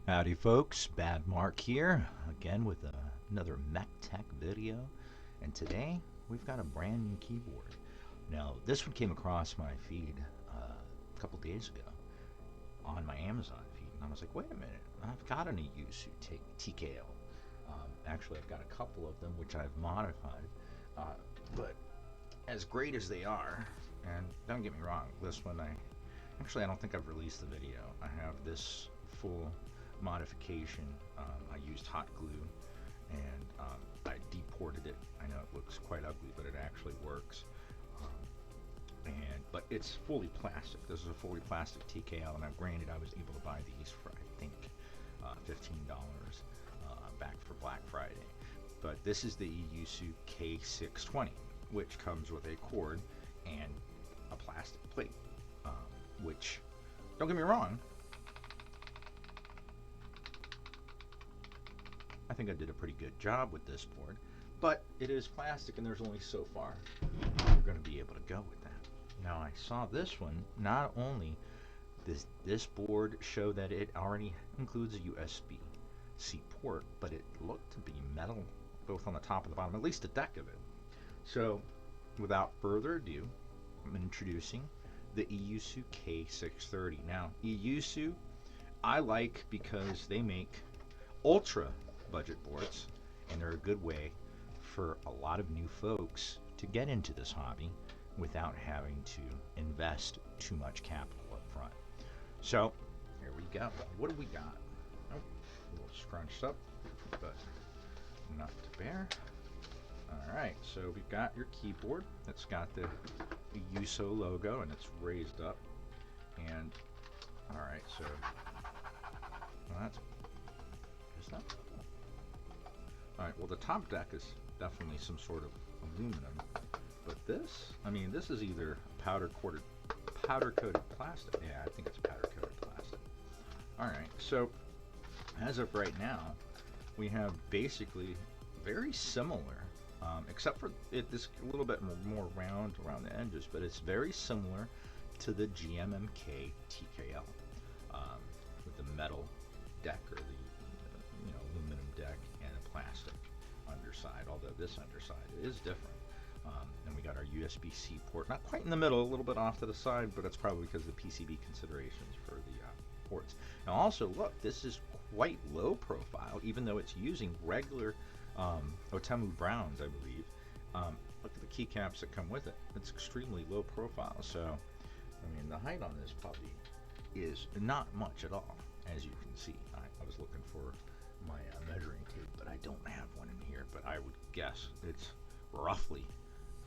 Howdy folks, Bad Mark here, again with another Mech Tech video, and today we've got a brand new keyboard. Now this one came across my feed a couple days ago on my Amazon feed, and I was like, wait a minute, I've got an Eyooso TKL. Actually I've got a couple of them which I've modified, but as great as they are, and don't get me wrong, this one I don't think I've released the video. I have this full modification. I used hot glue and I deported it. I know it looks quite ugly, but it actually works. But it's fully plastic. This is a fully plastic TKL. Now granted, I was able to buy these for I think $15 back for Black Friday. But this is the Eyooso K630, which comes with a cord and a plastic plate. Which, don't get me wrong, I think I did a pretty good job with this board, but it is plastic and there's only so far you're going to be able to go with that. Now I saw this one, not only does this board show that it already includes a Usbc port, but it looked to be metal both on the top and the bottom, at least a deck of it. So without further ado, I'm introducing the Eyooso K630. Now Eyooso I like because they make ultra budget boards, and they're a good way for a lot of new folks to get into this hobby without having to invest too much capital up front. So here we go. What do we got? Oh, a little scrunched up, but not to bear. Alright, so we've got your keyboard. It's got the Eyooso logo and it's raised up. And alright, so well, that's is that? Alright, well the top deck is definitely some sort of aluminum. But this, I mean, this is either powder coated plastic. Yeah, I think it's powder coated plastic. Alright, so as of right now, we have basically very similar, except for it's a little bit more round around the edges, but it's very similar to the GMMK TKL with the metal deck, or the aluminum deck, and a plastic underside, although this underside is different. Then we got our Usbc port, not quite in the middle, a little bit off to the side, but that's probably because of the PCB considerations for the ports. Now also look, this is quite low profile, even though it's using regular Otemu browns, I believe. Look at the keycaps that come with it. It's extremely low profile, so I mean the height on this puppy is not much at all, as you can see. I was looking for my measuring tape, but I don't have one in here, but I would guess it's roughly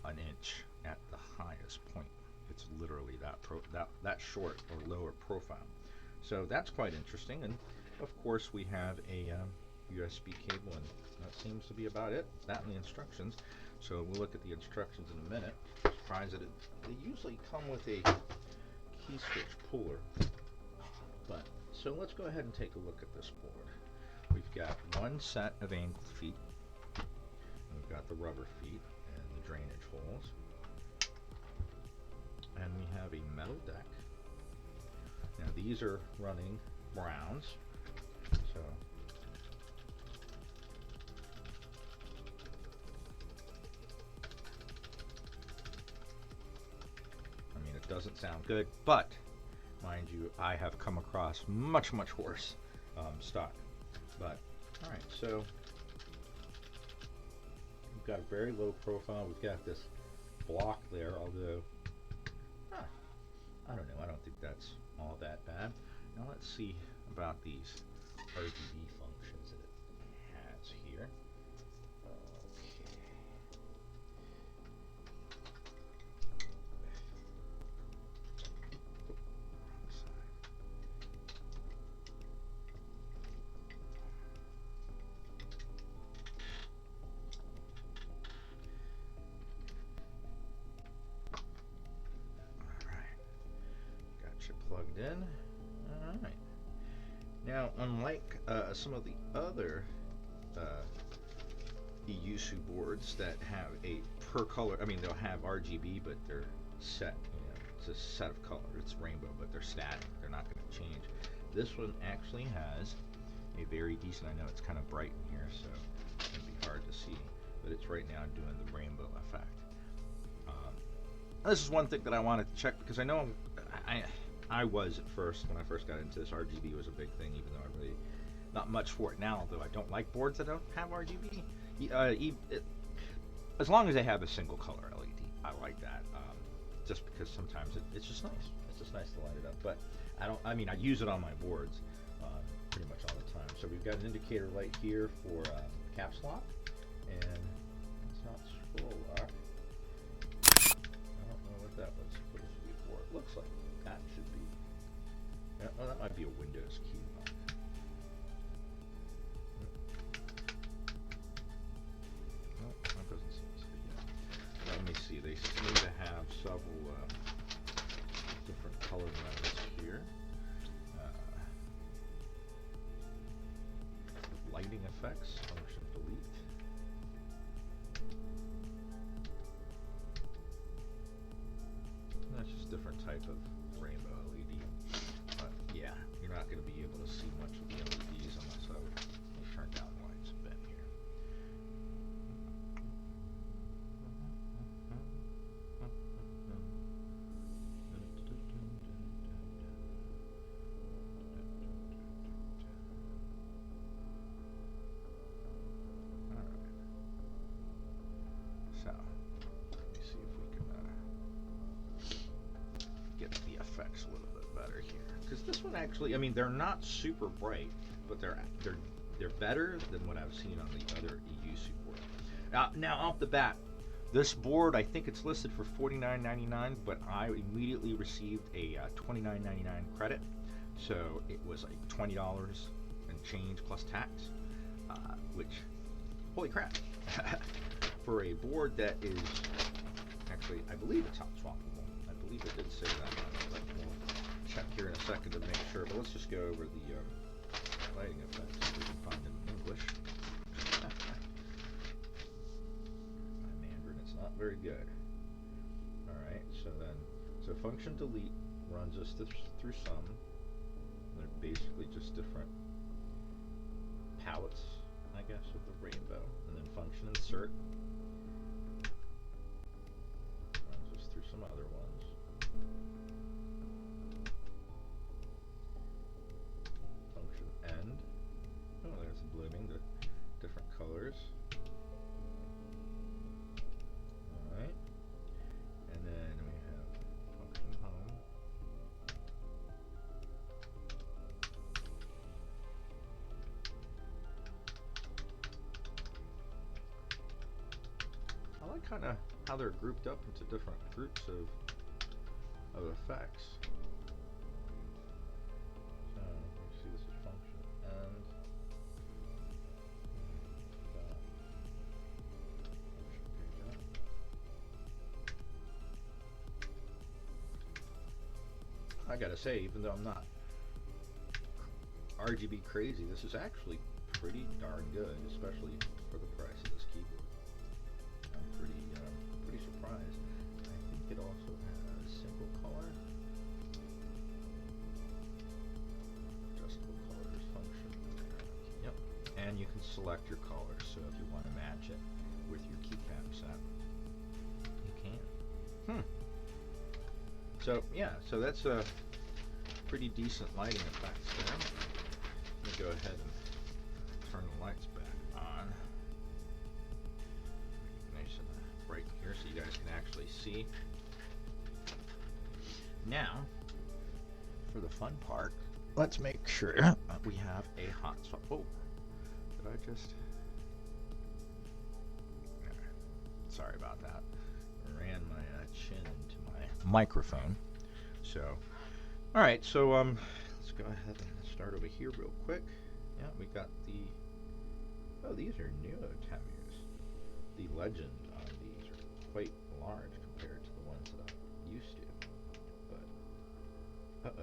an inch at the highest point. It's literally that short or lower profile. So that's quite interesting. And of course we have a USB cable, and that seems to be about it. That and the instructions. So we'll look at the instructions in a minute. Surprised that they usually come with a key switch puller. But so let's go ahead and take a look at this board. We've got one set of angled feet. We've got the rubber feet and the drainage holes. And we have a metal deck. Now these are running browns. So I mean, it doesn't sound good, but mind you, I have come across much worse stock. But alright, so we've got a very low profile. We've got this block there, although I don't know, I don't think that's all that bad. Now let's see about these RGB functions that it has here. Okay. Wrong side. Plugged in. Alright. Now, unlike some of the other Eyooso boards that have a per color, I mean, they'll have RGB, but they're set, it's a set of color. It's rainbow, but they're static. They're not going to change. This one actually has a very decent, I know it's kind of bright in here, so it's going to be hard to see, but it's right now doing the rainbow effect. This is one thing that I wanted to check, because I know I was at first, when I first got into this, RGB was a big thing, even though I really, not much for it now, although I don't like boards that don't have RGB. As long as they have a single color LED, I like that. Just because sometimes it's just nice. It's just nice to light it up. But I mean, I use it on my boards pretty much all the time. So we've got an indicator light here for caps lock, and it's not scroll lock. I don't know what that was supposed to be for. It looks like that should be. Yeah, oh, that might be a Windows key lock. No, that doesn't seem to be yet. Let me see. They seem to have several different color modes here. Lighting effects, function delete. That's just different type of rainbow LED. But yeah, you're not going to be able to see much of the LEDs unless I would turn down the lights a bit here. A little bit better here, because this one actually, I mean, they're not super bright, but they're better than what I've seen on the other Eyooso board. Now off the bat, this board, I think it's listed for $49.99, but I immediately received a $29.99 credit, so it was like $20 and change plus tax, which, holy crap, for a board that is actually, I believe it's hot swappable. I believe it did say that. Check here in a second to make sure, but let's just go over the lighting effects if we can find them in English. My Mandarin, it's not very good. Alright, so function delete runs us through some. They're basically just different palettes, I guess, of the rainbow. And then function insert runs us through some other ones. Blooming the different colors. Alright. And then we have function home. I like kind of how they're grouped up into different groups of effects. So you see this is function and I gotta say, even though I'm not RGB crazy, this is actually pretty darn good, especially for the price of this keyboard. I'm pretty surprised. I think it also has single color, adjustable colors function. Yep, and you can select your colors. So if you want to match it with your keycap set, you can. So yeah, so that's a pretty decent lighting effects there. Let me go ahead and turn the lights back on. Nice and bright here so you guys can actually see. Now, for the fun part, let's make sure we have a hot swap. Oh, did I just? Sorry about that. Ran my chin into my microphone. So, all right. So let's go ahead and start over here real quick. Yeah, we got the. Oh, these are new Tamirs. The legend on these are quite large compared to the ones that I'm used to. But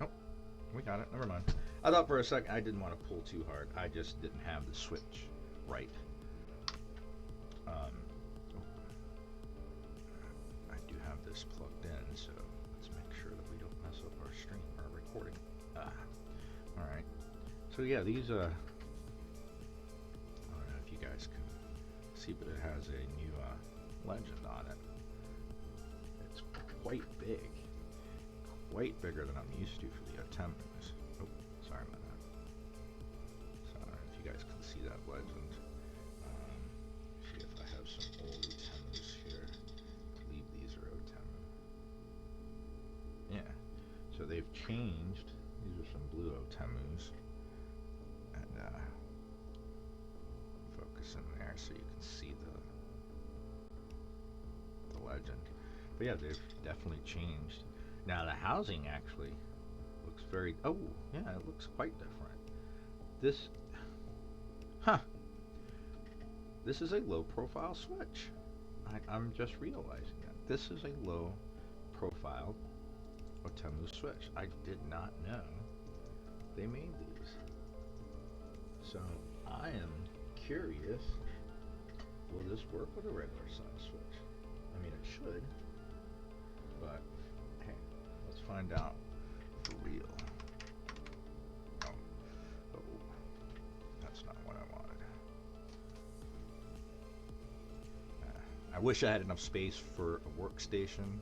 oh, we got it. Never mind. I thought for a second I didn't want to pull too hard. I just didn't have the switch right. I do have this plugged in, so let's make sure that we don't mess up our stream, our recording. Alright. So yeah, these, I don't know if you guys can see, but it has a new legend on it. It's quite big. Quite bigger than I'm used to for the Otemus. Oh, sorry about that. So I don't know if you guys can see that legend. See if I have some old Otemus here. I believe these are Otemu. Yeah. So they've changed. These are some blue Otemus. And focus in there so you can see the legend. But yeah, they've definitely changed. Now the housing actually looks very, oh yeah, it looks quite different. This, this is a low profile switch. I'm just realizing that. This is a low profile Otemu switch. I did not know they made these. So I am curious, will this work with a regular size switch? I mean, it should, but hey, let's find out for real. Oh, that's not what I wanted. I wish I had enough space for a workstation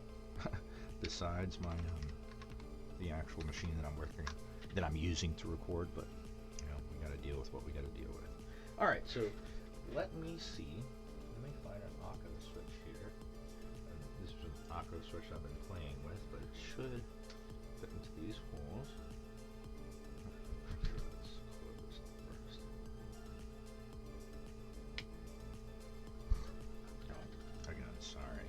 besides my the actual machine that I'm using to record, but you know, we got to deal with what we got to deal with. All right, so let me see. Let me find an Akko switch here. This is an Akko switch I've been playing with, but it should fit into these holes. Let's close first. Oh, again, sorry.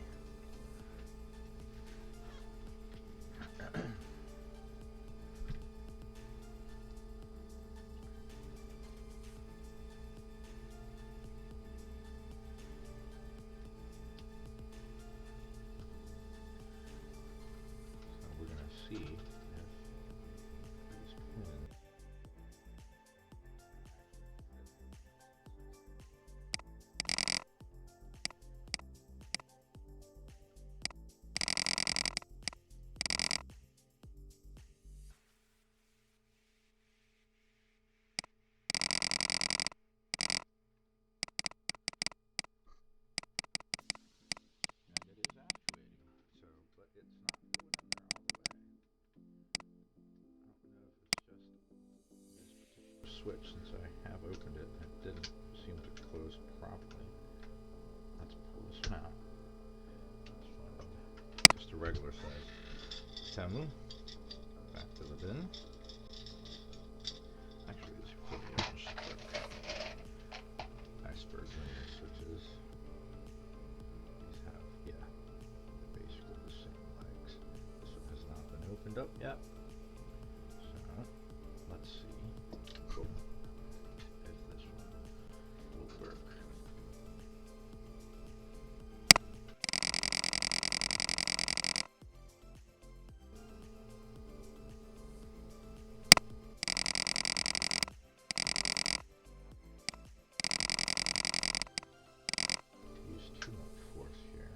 See if these pins and it is actuating. So, but it's not going in there all the way. I don't know if it's just this particular switch, since I have opened it and it didn't seem to close properly. Let's pull this one out. Let's find just a regular size Temu. Back to the bin. Actually, these are pretty iceberg linear switches. These have, yeah, basically the same legs. This one has not been opened up yet. Let's see if this one will work. Use too much force here.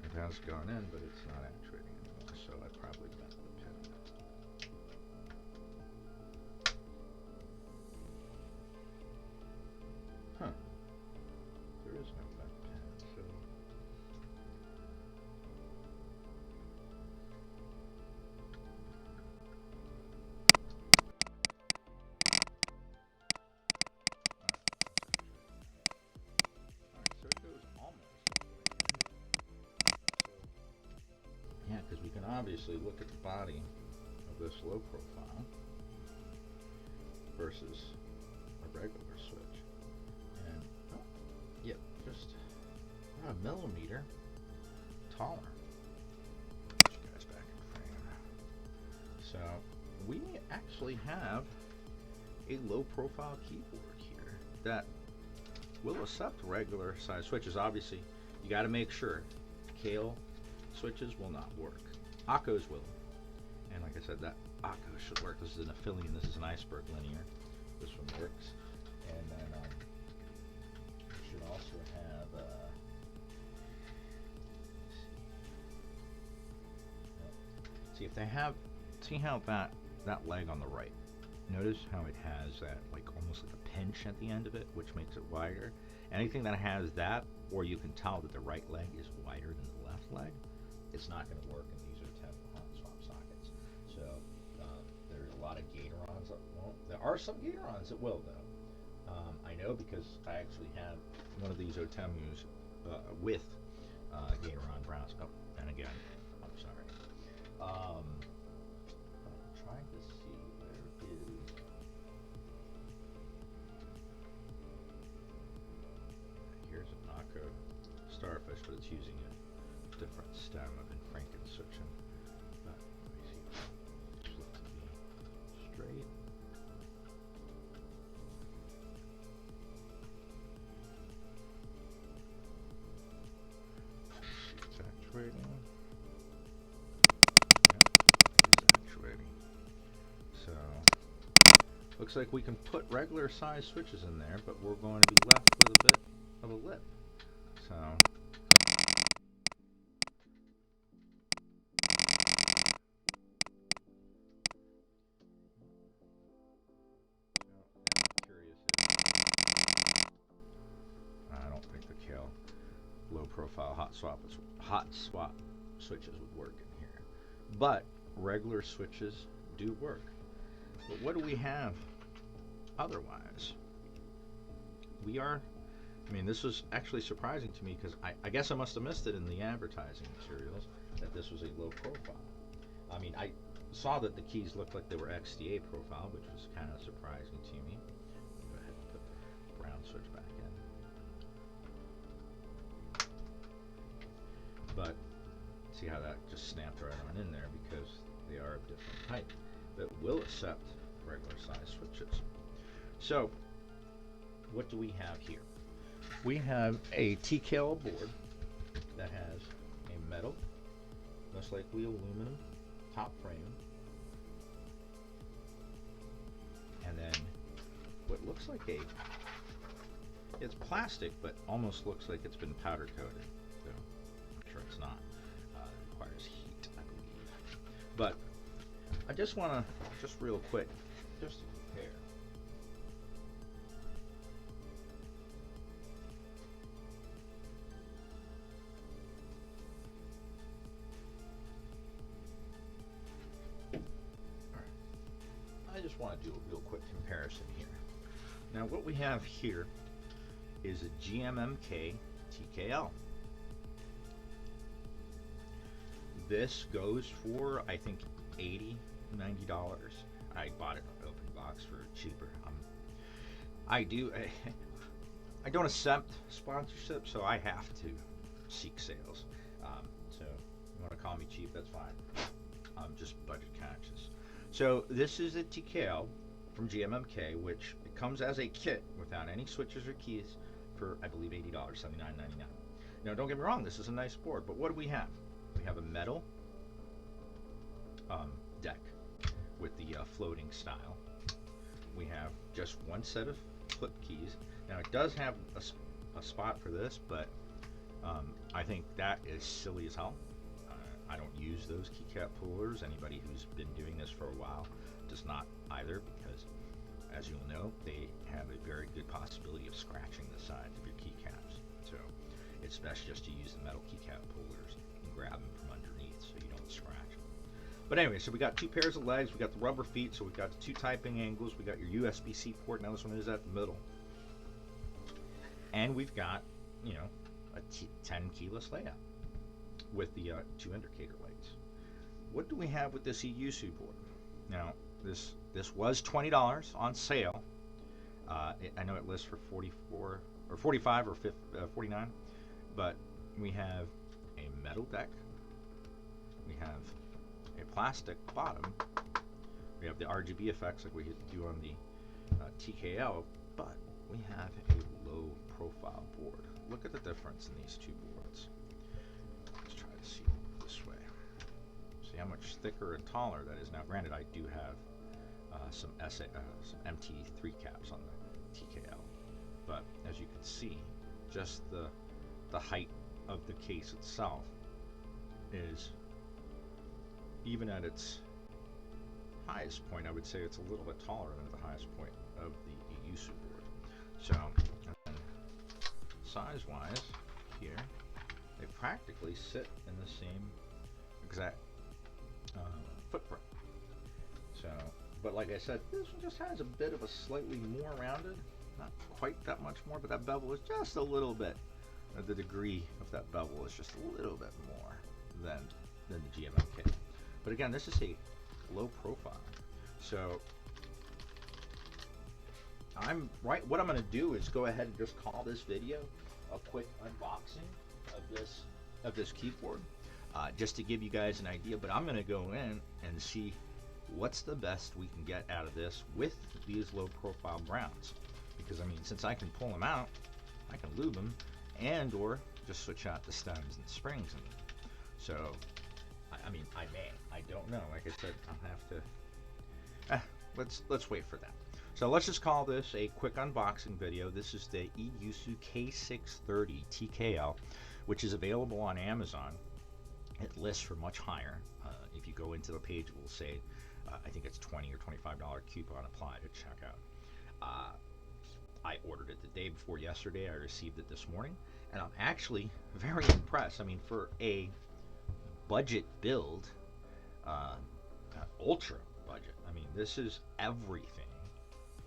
It has gone in, but it's not actuating anymore, so I probably bent the pin. Huh. There is no bent pin, so... Alright, so it goes almost all the way in. Yeah, because we can obviously look at the body of this low profile versus a regular switch. And, oh, yep, just a millimeter taller. Put you guys back in frame. So we actually have a low profile keyboard here that will accept regular size switches. Obviously, you got to make sure TKL switches will not work. Eyooso's will. And like I said, that Eyooso should work. This is an affiliate, this is an iceberg linear. This one works. And then you should also have see if they have, see how that leg on the right, notice how it has that like almost like a pinch at the end of it, which makes it wider. Anything that has that, or you can tell that the right leg is wider than the left leg, it's not going to work in these hot swap sockets. So there's a lot of Gatorons that won't. There are some Gatorons that will though. I know because I actually have one of these Otemus with Gatoron browns. Oh, and again, I'm sorry. I'm trying to see where is. Here's an Eyooso starfish, but it's using a different stem. I've been frankenswitching. But let me see. Just look to be straight. It's actuating. So looks like we can put regular size switches in there, but we're going to be left with a bit of a lip. So curious if I don't think the KL low profile hot swap switches would work in here, but regular switches do work. But what do we have otherwise? We are, I mean, this was actually surprising to me because I guess I must have missed it in the advertising materials that this was a low profile. I mean, I saw that the keys looked like they were XDA profile, which was kind of surprising to me. Go ahead and put the brown switch back in. But see how that just snapped right on in there because they are of different type that will accept regular size switches. So what do we have here? We have a TKL board that has a metal, most likely aluminum top frame, and then what looks like it's plastic but almost looks like it's been powder coated, so I'm sure it's not. It requires heat, I believe. But I just want to, just real quick, just to compare. I just want to do a real quick comparison here. Now what we have here is a GMMK TKL. This goes for, I think, $80, $90. I bought it on open box for cheaper. I don't accept sponsorship, so I have to seek sales. So you want to call me cheap, that's fine. I'm just budget conscious. So this is a TKL from GMMK, which it comes as a kit without any switches or keys for, I believe, $80, $79.99. Now don't get me wrong, this is a nice board, but what do we have? We have a metal deck with the floating style. We have just one set of flip keys. Now it does have a spot for this, but I think that is silly as hell. I don't use those keycap pullers. Anybody who's been doing this for a while does not either, because as you'll know, they have a very good possibility of scratching the sides of your keycaps. So it's best just to use the metal keycap pullers and grab them from underneath so you don't scratch them. But anyway, so we got two pairs of legs, we got the rubber feet, so we've got the two typing angles, we got your Usbc port, now this one is at the middle. And we've got, you know, a 10 keyless layout with the two indicator lights. What do we have with this Eyooso board? Now, this was $20 on sale. I know it lists for 44 or 45 or 49, but we have a metal deck, we have a plastic bottom, we have the RGB effects like we do on the TKL, but we have a low profile board. Look at the difference in these two boards. Let's try to see it this way. See how much thicker and taller that is. Now granted, I do have some MT3 caps on the TKL, but as you can see, just the height of the case itself is, even at its highest point, I would say it's a little bit taller than at the highest point of the Eyooso board. So size-wise, here they practically sit in the same exact footprint. So, but like I said, this one just has a bit of a slightly more rounded, not quite that much more, but that bevel is just a little bit. The degree of that bevel is just a little bit more than the GMMK. But again, this is a low profile. So what I'm going to do is go ahead and just call this video a quick unboxing of this keyboard, just to give you guys an idea. But I'm going to go in and see what's the best we can get out of this with these low profile browns, because I mean, since I can pull them out, I can lube them and or just switch out the stems and springs in them. So I mean, I don't know, like I said, I'll have to let's wait for that. So let's just call this a quick unboxing video. This is the Eyooso K630 TKL, which is available on Amazon. It lists for much higher. If you go into the page, it will say I think it's $20 or $25 coupon applied at checkout. I ordered it the day before yesterday. I received it this morning, and I'm actually very impressed. I mean, for a budget build, ultra budget, I mean, this is everything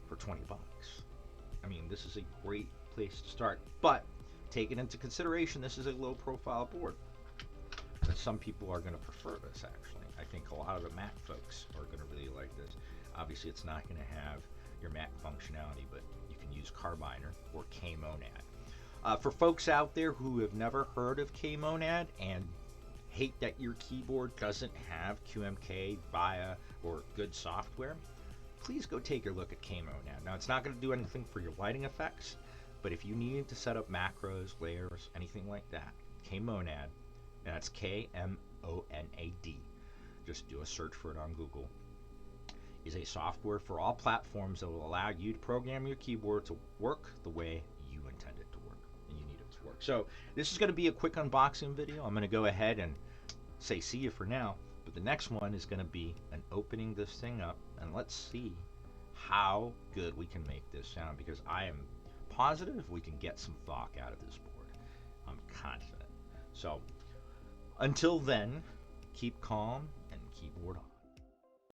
for 20 bucks. I mean, this is a great place to start, but take it into consideration, this is a low profile board. And some people are going to prefer this, actually. I think a lot of the Mac folks are going to really like this. Obviously, it's not going to have your Mac functionality, but you can use Carbiner or K-Monad. For folks out there who have never heard of K-Monad and hate that your keyboard doesn't have QMK, VIA, or good software, please go take a look at K-Monad. Now, it's not going to do anything for your lighting effects, but if you need to set up macros, layers, anything like that, K-Monad, and that's K-M-O-N-A-D, just do a search for it on Google, is a software for all platforms that will allow you to program your keyboard to work the way you intend it to work and you need it to work. So this is going to be a quick unboxing video. I'm going to go ahead and say see you for now, but the next one is going to be an opening this thing up, and let's see how good we can make this sound, because I am positive we can get some FOC out of this board. I'm confident. So until then, keep calm and keyboard on.